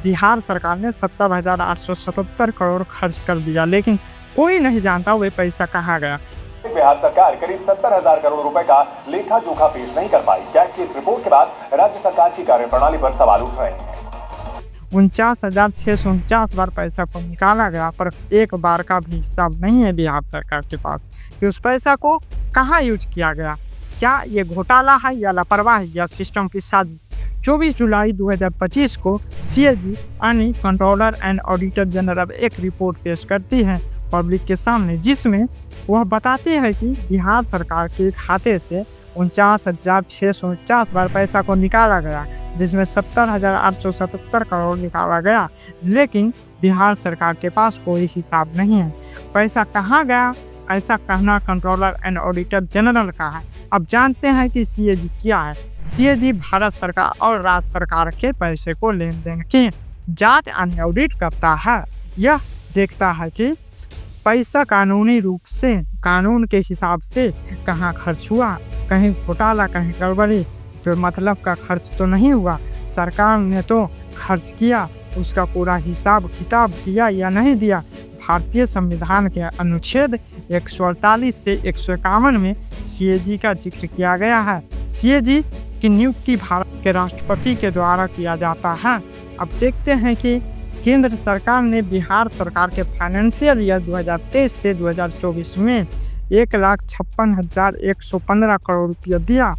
बिहार सरकार ने 70,877 करोड़ खर्च कर दिया, लेकिन कोई नहीं जानता वे पैसा कहाँ गया। बिहार सरकार करीब 70,000 करोड़ रुपए का लेखा जोखा पेश नहीं कर पाई। कैग की इस रिपोर्ट के बाद राज्य सरकार की कार्यप्रणाली पर सवाल उठ रहे हैं। 49,649 बार पैसा को निकाला गया, पर एक बार का भी हिसाब नहीं है बिहार सरकार के पास कि उस पैसा को कहाँ यूज किया गया। क्या ये घोटाला है या लापरवाही या सिस्टम की साजिश? 24 जुलाई 2025 को सीएजी यानी कंट्रोलर एंड ऑडिटर जनरल एक रिपोर्ट पेश करती है पब्लिक के सामने, जिसमें वह बताती है कि बिहार सरकार के खाते से 49,649 बार पैसा को निकाला गया, जिसमें 70,877 करोड़ निकाला गया, लेकिन बिहार सरकार के पास कोई हिसाब नहीं है। पैसा कहाँ गया, ऐसा कहना कंट्रोलर एंड ऑडिटर जनरल का है। अब जानते हैं कि सीएजी क्या है। सीएजी भारत सरकार और राज्य सरकार के पैसे को लेन देन की जांच यानी ऑडिट करता है। यह देखता है कि पैसा कानूनी रूप से, कानून के हिसाब से कहाँ खर्च हुआ, कहीं घोटाला, कहीं गड़बड़ी, तो मतलब का खर्च तो नहीं हुआ। सरकार ने तो खर्च किया, उसका पूरा हिसाब किताब दिया या नहीं दिया। भारतीय संविधान के अनुच्छेद 148 से 151 में सीएजी का जिक्र किया गया है। सीएजी की नियुक्ति भारत के राष्ट्रपति के द्वारा किया जाता है। अब देखते हैं कि केंद्र सरकार ने बिहार सरकार के फाइनेंशियल ईयर 2023 से 2024 में 1,56,115 करोड़ रुपया दिया,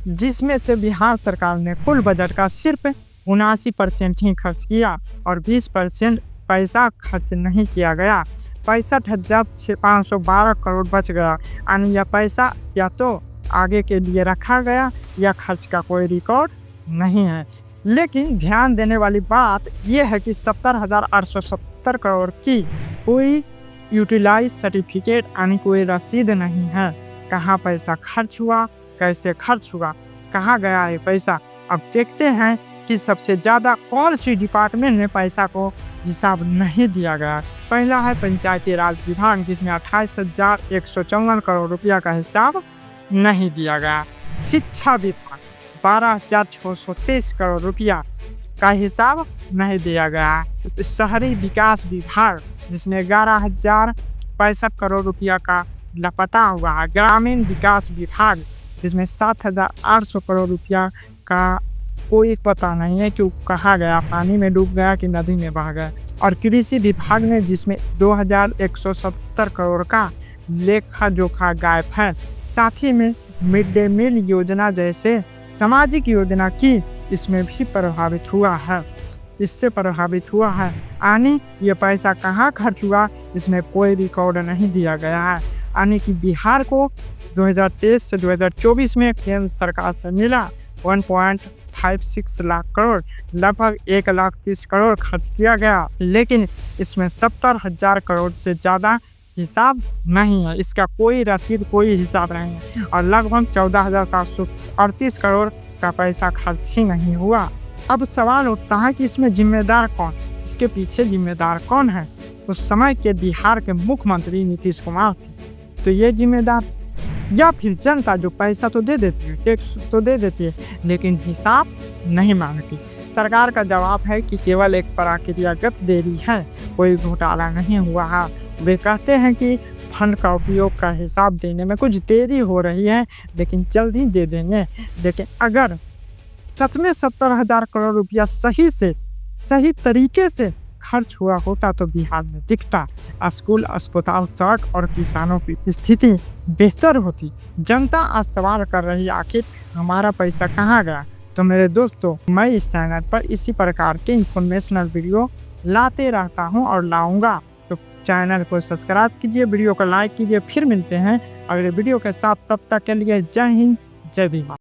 जिसमें से बिहार सरकार ने कुल बजट का सिर्फ 79% ही खर्च किया और 20% पैसा खर्च नहीं किया गया। 65,512 करोड़ बच गया, यानी यह पैसा या तो आगे के लिए रखा गया या खर्च का कोई रिकॉर्ड नहीं है। लेकिन ध्यान देने वाली बात यह है कि 70,877 करोड़ की कोई यूटिलाइज सर्टिफिकेट यानी कोई रसीद नहीं है। कहाँ पैसा खर्च हुआ, कैसे खर्च हुआ, कहाँ गया है पैसा। अब देखते हैं कि सबसे ज़्यादा कौन सी डिपार्टमेंट में पैसा को हिसाब नहीं दिया गया। पहला है पंचायती राज विभाग, जिसमें 28,154 करोड़ रुपया का हिसाब नहीं दिया गया। शिक्षा विभाग 12,623 करोड़ रुपया का हिसाब नहीं दिया गया। शहरी विकास विभाग, जिसमें 11,065 करोड़ रुपया का लापता हुआ है। ग्रामीण विकास विभाग, जिसमें 7,800 करोड़ रुपया का कोई पता नहीं है कि कहाँ गया, पानी में डूब गया कि नदी में बह गया। और कृषि विभाग में, जिसमें 2,170 करोड़ का लेखा जोखा गायब है। साथ ही में मिड डे मील योजना जैसे सामाजिक योजना की इसमें भी प्रभावित हुआ है, इससे प्रभावित हुआ है। यानी ये पैसा कहाँ खर्च हुआ, इसमें कोई रिकॉर्ड नहीं दिया गया है। यानी कि बिहार को 2023 से 2024 में केंद्र सरकार से मिला 1.56 लाख करोड़, लगभग 1,30,000 करोड़ खर्च किया गया, लेकिन इसमें 70,000 करोड़ से ज़्यादा हिसाब नहीं है। इसका कोई रसीद, कोई हिसाब नहीं है। और लगभग 14,738 करोड़ का पैसा खर्च ही नहीं हुआ। अब सवाल उठता है कि इसमें जिम्मेदार कौन, इसके पीछे जिम्मेदार कौन है। उस समय के बिहार के मुख्यमंत्री नीतीश कुमार थे, तो ये जिम्मेदार, या फिर जनता जो पैसा तो दे देती है, टैक्स तो दे देती है, लेकिन हिसाब नहीं मांगती। सरकार का जवाब है कि केवल एक प्रक्रियागत देरी है, कोई घोटाला नहीं हुआ है। वे कहते हैं कि फंड का उपयोग का हिसाब देने में कुछ देरी हो रही है, लेकिन जल्द ही दे देंगे। लेकिन अगर सच में 70,000 करोड़ रुपया सही तरीके से खर्च हुआ होता तो बिहार में दिखता, स्कूल, अस्पताल, सड़क और किसानों की स्थिति बेहतर होती। जनता आज सवाल कर रही, आखिर हमारा पैसा कहाँ गया। तो मेरे दोस्तों, मैं इस चैनल पर इसी प्रकार के इंफॉर्मेशनल वीडियो लाते रहता हूँ और लाऊंगा। तो चैनल को सब्सक्राइब कीजिए, वीडियो को लाइक कीजिए। फिर मिलते हैं अगले वीडियो के साथ, तब तक के लिए जय हिंद, जय भीम।